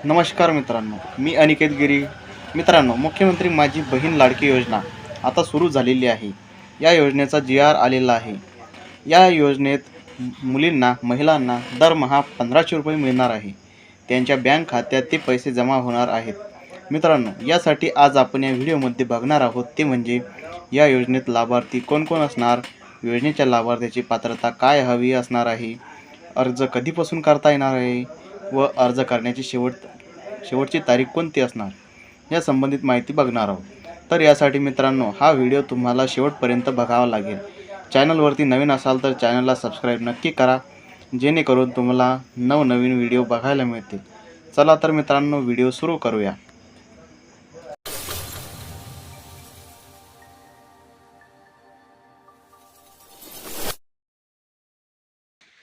नमस्कार मित्रांनो, मी अनिकेत गिरी. मित्रांनो, मुख्यमंत्री माझी बहीण लाडकी योजना आता सुरू झालेली आहे. या योजनेचा जी-आर आलेला आहे. या योजनेत मुलींना, महिलांना दरमहा ₹1500 मिळणार आहे. त्यांच्या बँक खात्यात ते पैसे जमा होणार आहेत. मित्रांनो, यासाठी आज आपण या व्हिडिओमध्ये बघणार आहोत ते म्हणजे या योजनेत लाभार्थी कोण असणार, योजनेच्या लाभार्थ्याची पात्रता काय हवी असणार आहे, अर्ज कधीपासून करता येणार आहे व अर्ज करण्याची शेवटची तारीख कोणती असणार, या संबंधित माहिती बघणार आहोत. तर यासाठी मित्रांनो, हा व्हिडिओ तुम्हाला शेवटपर्यंत बघावा लागेल. चॅनलवरती नवीन असाल तर चॅनलला सबस्क्राईब नक्की करा, जेणेकरून तुम्हाला नवनवीन व्हिडिओ बघायला मिळतील. चला तर मित्रांनो, व्हिडिओ सुरू करूया.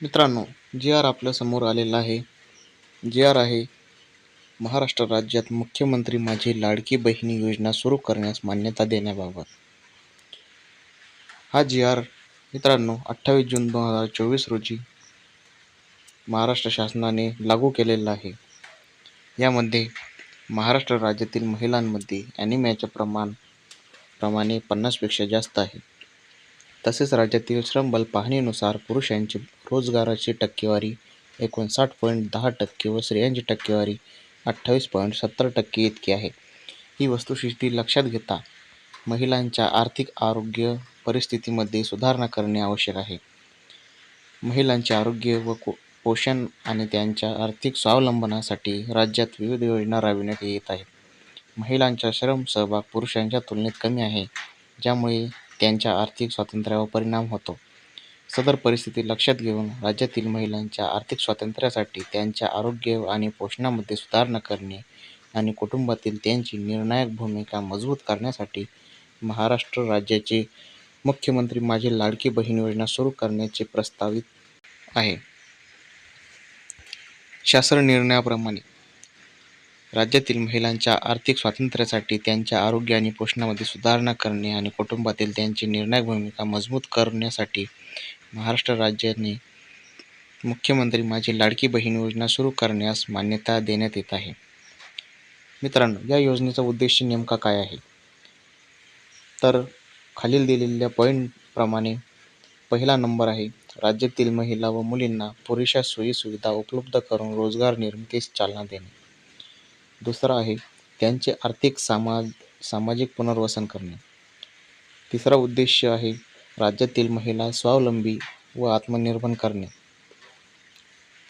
मित्रांनो, जी-आर आपल्या समोर आलेला आहे. जी-आर आहे महाराष्ट्र राज्यात मुख्यमंत्री माझी लाडकी बहिणी योजना सुरू करण्यास मान्यता देण्याबाबत. हा जी-आर मित्रांनो 28 जून 2024 रोजी महाराष्ट्र शासनाने लागू केलेला आहे. यामध्ये महाराष्ट्र राज्यातील महिलांमध्ये ॲनिमियाचे प्रमाणे 50पेक्षा जास्त आहे. तसेच राज्यातील श्रमबल पाहणीनुसार पुरुषांची रोजगाराची टक्केवारी 59.10% व स्त्रियांची टक्केवारी 28.70% इतकी आहे. ही वस्तुस्थिती लक्षात घेता महिलांच्या आर्थिक आरोग्य परिस्थितीमध्ये सुधारणा करणे आवश्यक आहे. महिलांचे आरोग्य व पोषण आणि त्यांच्या आर्थिक स्वावलंबनासाठी राज्यात विविध योजना राबविण्यात येत आहेत. महिलांचा श्रम सहभाग पुरुषांच्या तुलनेत कमी आहे, ज्यामुळे त्यांच्या आर्थिक स्वातंत्र्यावर परिणाम होतो. सदर परिस्थिती लक्षात घेऊन राज्यातील महिलांच्या आर्थिक स्वातंत्र्यासाठी, त्यांच्या आरोग्य आणि पोषणामध्ये सुधारणा करणे आणि कुटुंबातील त्यांची निर्णायक भूमिका मजबूत करण्यासाठी महाराष्ट्र राज्याचे मुख्यमंत्री माझी लाडकी बहीण योजना सुरू करण्याचे प्रस्तावित आहे. शासन निर्णयाप्रमाणे राज्यातील महिलांच्या आर्थिक स्वातंत्र्यासाठी, त्यांच्या आरोग्य आणि पोषणामध्ये सुधारणा करणे आणि कुटुंबातील त्यांची निर्णायक भूमिका मजबूत करण्यासाठी महाराष्ट्र राज्याने मुख्यमंत्री माझी लाडकी बहीण योजना सुरू करण्यास मान्यता देण्यात येत आहे. मित्रांनो, या योजनेचा उद्देश नेमका काय आहे? तर खालील दिलेल्या पॉईंटप्रमाणे पहिला नंबर आहे, राज्यातील महिला व मुलींना पुरेशा सोयीसुविधा उपलब्ध करून रोजगार निर्मितीस चालना देणे. दुसरा आहे, त्यांचे आर्थिक सामाजिक पुनर्वसन करणे. तिसरा उद्देश आहे, राज्यातील महिला स्वावलंबी व आत्मनिर्भर करणे.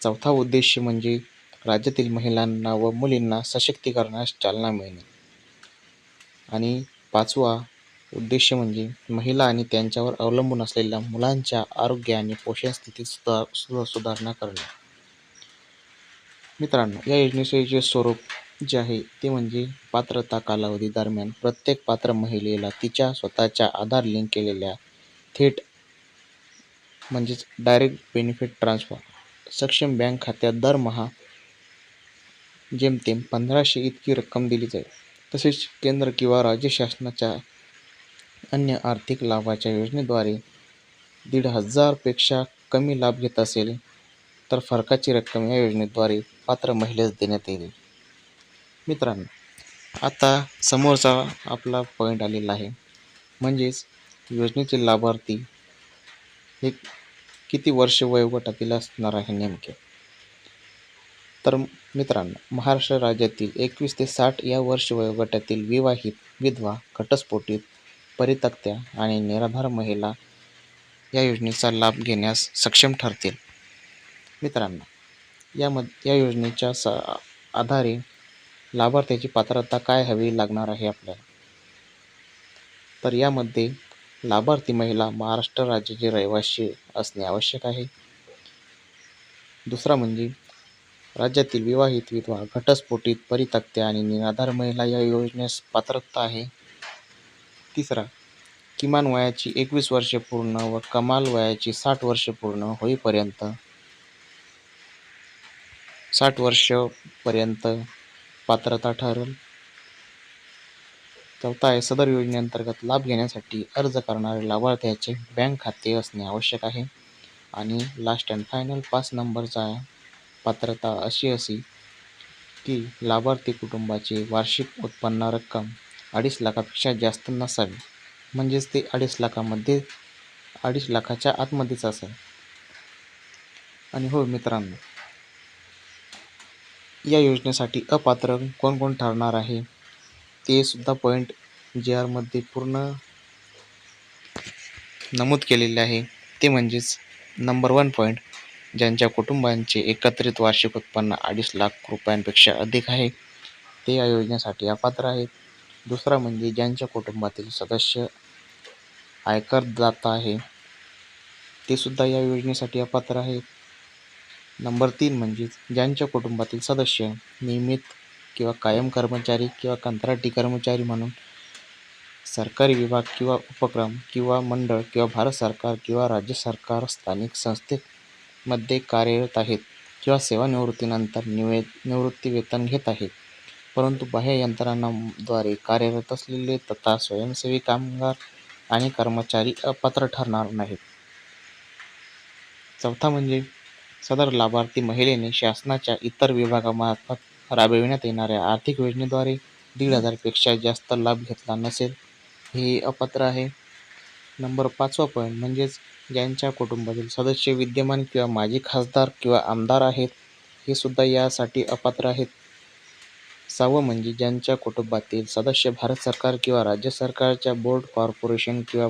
चौथा उद्देश म्हणजे राज्यातील महिलांना व मुलींना सशक्तीकरणास चालना मिळणे. आणि पाचवा उद्देश म्हणजे महिला आणि त्यांच्यावर अवलंबून असलेल्या मुलांच्या आरोग्य आणि पोषण स्थितीत सुधारणा करणे. मित्रांनो, या योजनेचे स्वरूप जे आहे ते म्हणजे पात्रता कालावधी दरम्यान प्रत्येक पात्र महिलेला तिच्या स्वतःच्या आधार लिंक केलेल्या थेट म्हणजेच डायरेक्ट बेनिफिट ट्रान्सफर सक्षम बँक खात्यात दरमहा जेमतेम 1500 इतकी रक्कम दिली जाईल. तसेच केंद्र किंवा राज्य शासनाच्या अन्य आर्थिक लाभाच्या योजनेद्वारे 1500 पेक्षा कमी लाभ घेत असेल तर फरकाची रक्कम या योजनेद्वारे पात्र महिलेस देण्यात येईल. मित्रांनो, आता समोरचा आपला पॉईंट आलेला आहे, म्हणजेच योजनेचे लाभार्थी हे किती वर्ष वयोगटातील असणार आहे नेमके. तर मित्रांनो, महाराष्ट्र राज्यातील 21 ते 60 या वर्ष वयोगटातील विवाहित, विधवा, घटस्फोटित, परित्यक्त्या आणि निराधार महिला या योजनेचा लाभ घेण्यास सक्षम ठरतील. मित्रांनो, या योजनेच्या आधारे लाभार्थ्याची पात्रता काय हवी लागणार आहे आपल्याला. तर यामध्ये लाभार्थी महिला महाराष्ट्र राज्याची रहिवासी असणे आवश्यक आहे. दुसरा म्हणजे राज्यातील विवाहित, विधवा, घटस्फोटित, परित्यक्त्या आणि निराधार महिला या योजनेस पात्रता आहे. तिसरा, किमान वयाची 21 वर्षे पूर्ण व कमाल वयाची 60 वर्षे पूर्ण होईपर्यंत 60 वर्षापर्यंत पात्रता ठरेल. चौथा आहे, सदर योजनेअंतर्गत लाभ घेण्यासाठी अर्ज करणारे लाभार्थ्याचे बँक खाते असणे आवश्यक आहे. आणि लास्ट अँड फायनल 5 नंबरचा पात्रता अशी की लाभार्थी कुटुंबाची वार्षिक उत्पन्न रक्कम 2.5 लाखापेक्षा जास्त नसावी. म्हणजेच ते 2.5 लाखाच्या आतमध्येच असेल. आणि हो मित्रांनो, या योजनेसाठी अपात्र कोण कोण ठरणार आहे ते सुद्धा पॉईंट JR मध्ये पूर्ण नमूद केलेले आहे. ते म्हणजेच नंबर 1 पॉईंट, ज्यांच्या कुटुंबांचे एकत्रित वार्षिक उत्पन्न 2.5 लाख रुपयांपेक्षा अधिक आहे ते या योजनेसाठी अपात्र आहेत. दुसरा म्हणजे ज्यांच्या कुटुंबातील सदस्य आयकरदाता आहे ते सुद्धा या योजनेसाठी अपात्र आहेत. नंबर 3 म्हणजे ज्यांच्या कुटुंबातील सदस्य नियमित किंवा कायम कर्मचारी किंवा कंत्राटी कर्मचारी म्हणून सरकारी विभाग किंवा उपक्रम किंवा मंडळ किंवा भारत सरकार किंवा राज्य सरकार स्थानिक संस्थेमध्ये कार्यरत आहेत किंवा सेवानिवृत्तीनंतर निवृत्तीवेतन घेत आहेत, परंतु बाह्य यंत्रणांद्वारे कार्यरत असलेले तथा स्वयंसेवी कामगार आणि कर्मचारी अपात्र ठरणार नाहीत. चौथा म्हणजे सदर लाभार्थी महिलेने शासनाच्या इतर विभागामार्फत राबविण्यात येणाऱ्या आर्थिक योजनेद्वारे 1,500 पेक्षा जास्त लाभ घेतला नसेल, हे अपात्र आहे. नंबर 5वा पॉईंट म्हणजेच ज्यांच्या कुटुंबातील सदस्य विद्यमान किंवा माजी खासदार किंवा आमदार आहेत, हे सुद्धा यासाठी अपात्र आहेत. 6वं म्हणजे ज्यांच्या कुटुंबातील सदस्य भारत सरकार किंवा राज्य सरकारच्या बोर्ड, कॉर्पोरेशन किंवा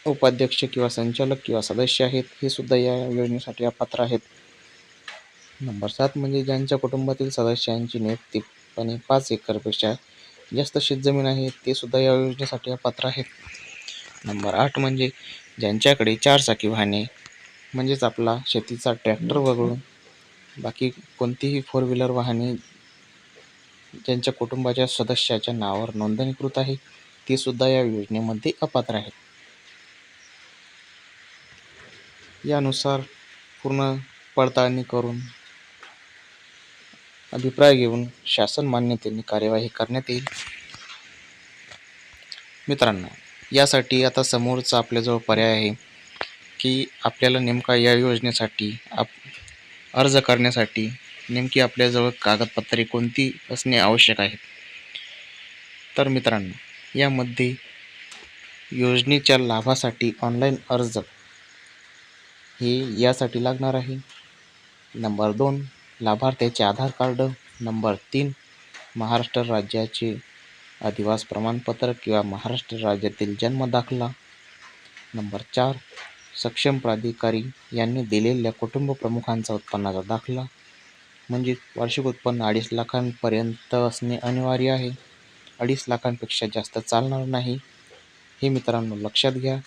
उपाध्यक्ष किंवा संचालक किंवा सदस्य आहेत, हे सुद्धा या योजनेसाठी अपात्र आहेत. नंबर 7 म्हणजे ज्यांच्या कुटुंबातील सदस्यांची नियुक्तीपणे 5 एकरपेक्षा जास्त शेतजमीन आहे, ते सुद्धा या योजनेसाठी अपात्र आहेत. नंबर 8 म्हणजे ज्यांच्याकडे 4 चाकी वाहने म्हणजेच आपला शेतीचा ट्रॅक्टर वगळून बाकी कोणतीही 4 व्हीलर वाहने ज्यांच्या कुटुंबाच्या सदस्याच्या नावावर नोंदणीकृत आहे, ते सुद्धा या योजनेमध्ये अपात्र आहेत. यानुसार पूर्ण पडताळणी करून अभिप्राय घेऊन शासन मान्यतेने कार्यवाही करण्यात येईल. मित्रांनो, यासाठी आता समोरचा आपल्याजवळ पर्याय आहे की आपल्याला नेमका या योजनेसाठी अर्ज करण्यासाठी नेमकी आपल्याजवळ कागदपत्रे कोणती असणे आवश्यक आहे. तर मित्रांनो, यामध्ये योजनेच्या लाभासाठी ऑनलाईन अर्ज हे यासाठी लागणार आहे. नंबर 2 लाभार्थ्याचे आधार कार्ड. नंबर 3 महाराष्ट्र राज्याचे अधिवास प्रमाणपत्र किंवा महाराष्ट्र राज्यातील जन्म दाखला. नंबर 4 सक्षम प्राधिकारी यांनी दिलेल्या कुटुंब प्रमुखांचा उत्पन्नाचा दाखला, म्हणजे वार्षिक उत्पन्न 2.5 लाखांपर्यंत असणे अनिवार्य आहे. 2.5 लाखांपेक्षा जास्त चालणार नाही, हे मित्रांनो लक्षात घ्या.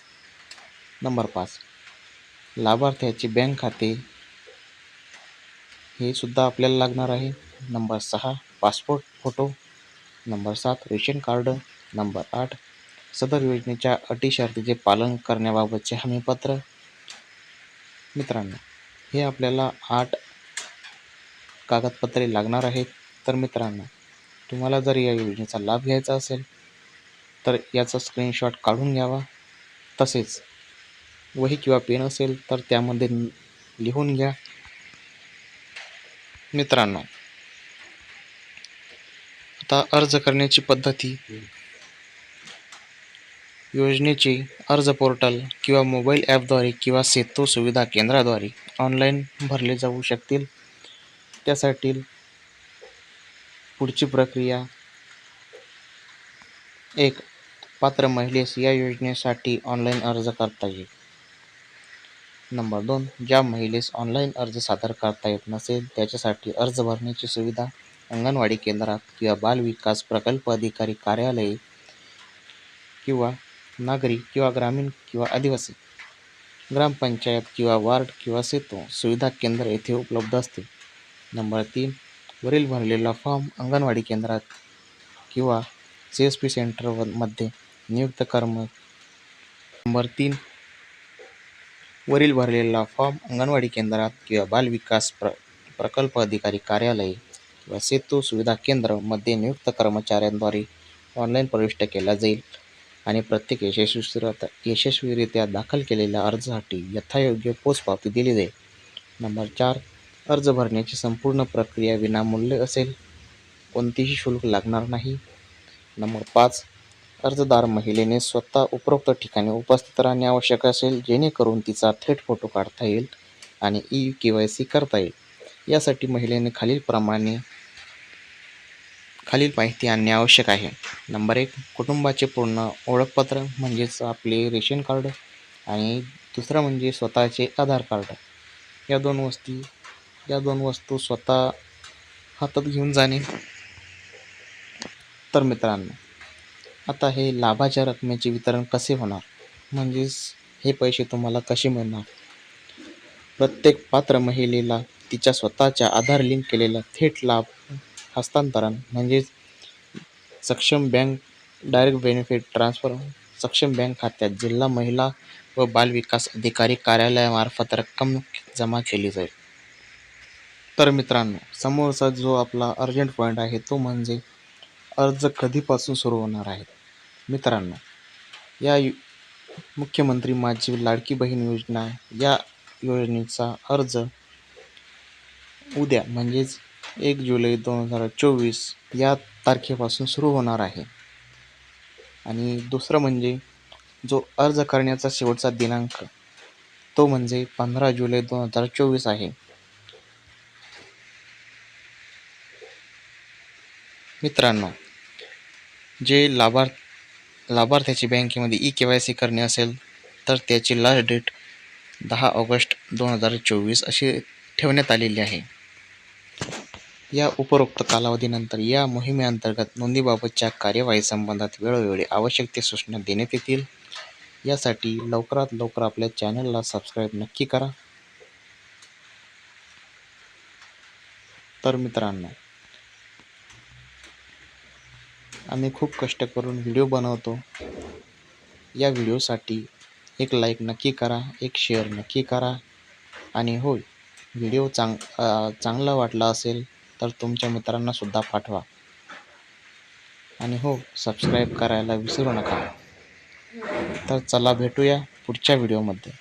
नंबर 5 लाभार्थ्याचे बँक खाते हे सुद्धा आपल्याला लागणार आहे. Number 6 passport photo. Number 7 ration card. Number 8 सदर योजनेच्या अटी शर्तीचे पालन करण्याबाबतचे हमीपत्र. मित्रांनो, हे आपल्याला 8 कागदपत्रे लागणार आहेत. तर मित्रांनो, तुम्हाला जर या योजनेचा लाभ घ्यायचा असेल तर याचा स्क्रीनशॉट काढून घ्यावा. तसेच वही किंवा पेन असेल तर त्यामध्ये लिहून घ्या. मित्रांनो, आता अर्ज करण्याची पद्धती. योजनेचे अर्ज पोर्टल किंवा मोबाईल ॲपद्वारे किंवा सेतू सुविधा केंद्राद्वारे ऑनलाईन भरले जाऊ शकतील. त्यासाठी पुढची प्रक्रिया: 1. पात्र महिलेस या योजनेसाठी ऑनलाईन अर्ज करता येईल. नंबर 2 ज्या महिलेस ऑनलाईन अर्ज सादर करता येत नसेल त्याच्यासाठी अर्ज भरण्याची सुविधा अंगणवाडी केंद्रात किंवा बाल विकास प्रकल्प अधिकारी कार्यालये किंवा नागरी किंवा ग्रामीण किंवा आदिवासी ग्रामपंचायत किंवा वार्ड किंवा सेतू सुविधा केंद्र येथे उपलब्ध असते. नंबर 3 वरील भरलेला फॉर्म अंगणवाडी केंद्रात किंवा CSP सेंटरमध्ये नियुक्त नंबर 3 वरील भरलेला फॉर्म अंगणवाडी केंद्रात किंवा बाल विकास प्रकल्प अधिकारी कार्यालय किंवा सेतू सुविधा केंद्र मध्ये नियुक्त कर्मचाऱ्यांद्वारे ऑनलाईन प्रविष्ट केला जाईल आणि प्रत्येक यशस्वीरित्या दाखल केलेल्या अर्जासाठी यथायोग्य पोचपावती दिली जाईल. नंबर 4 अर्ज भरण्याची संपूर्ण प्रक्रिया विनामूल्य असेल. कोणतेही शुल्क लागणार नाही. नंबर 5. अर्जदार महिलेने स्वतः उपरोक्त ठिकाणी उपस्थित राहणे आवश्यक असेल, जेणेकरून तिचा थेट फोटो काढता येईल आणि KYC करता येईल. यासाठी महिलेने खालील माहिती आणणे आवश्यक आहे. नंबर 1. कुटुंबाचे पूर्ण ओळखपत्र म्हणजेच आपले रेशन कार्ड आणि दुसरं म्हणजे स्वतःचे आधार कार्ड. या दोन वस्तू स्वतः हातात घेऊन जाणे. तर मित्रांनो, आता हे लाभाच्या रकमेचे वितरण कसे होणार, म्हणजेच हे पैसे तुम्हाला कसे मिळणार. प्रत्येक पात्र महिलेला तिच्या स्वतःच्या आधार लिंक केलेला थेट लाभ हस्तांतरण म्हणजेच सक्षम बँक डायरेक्ट बेनिफिट ट्रान्सफर सक्षम बँक खात्यात जिल्हा महिला व बाल विकास अधिकारी कार्यालयामार्फत रक्कम जमा केली जाईल. तर मित्रांनो, समोरचा जो आपला अर्जंट पॉईंट आहे तो म्हणजे अर्ज कधीपासून सुरू होणार आहे. मित्रांनो, या मुख्यमंत्री माझी लाडकी बहीण योजना या योजनेचा अर्ज उद्या म्हणजेच 1 जुलै 2024 या तारखेपासून सुरू होणार आहे. आणि दुसरं म्हणजे जो अर्ज करण्याचा शेवटचा दिनांक तो म्हणजे 15 जुलै 2024 आहे. मित्रांनो, जे लाभार्थ्याची बँकेमध्ये KYC करणे असेल तर त्याची लास्ट डेट 10 ऑगस्ट 2024 अशी ठेवण्यात आलेली आहे. या उपरोक्त कालावधीनंतर या मोहिमेअंतर्गत नोंदीबाबतच्या कार्यवाही संबंधात वेळोवेळी आवश्यक ते सूचना देण्यात येतील. यासाठी लवकरात लवकर आपल्या चॅनलला सबस्क्राईब नक्की करा. तर मित्रांनो, आम्ही खूप कष्ट करून व्हिडिओ बनवतो. या व्हिडिओसाठी एक लाईक नक्की करा, एक शेअर नक्की करा आणि होय, व्हिडिओ चांगला वाटला असेल तर तुमच्या मित्रांना सुद्धा पाठवा. आणि हो, सबस्क्राईब करायला विसरू नका. तर चला भेटूया पुढच्या व्हिडिओमध्ये.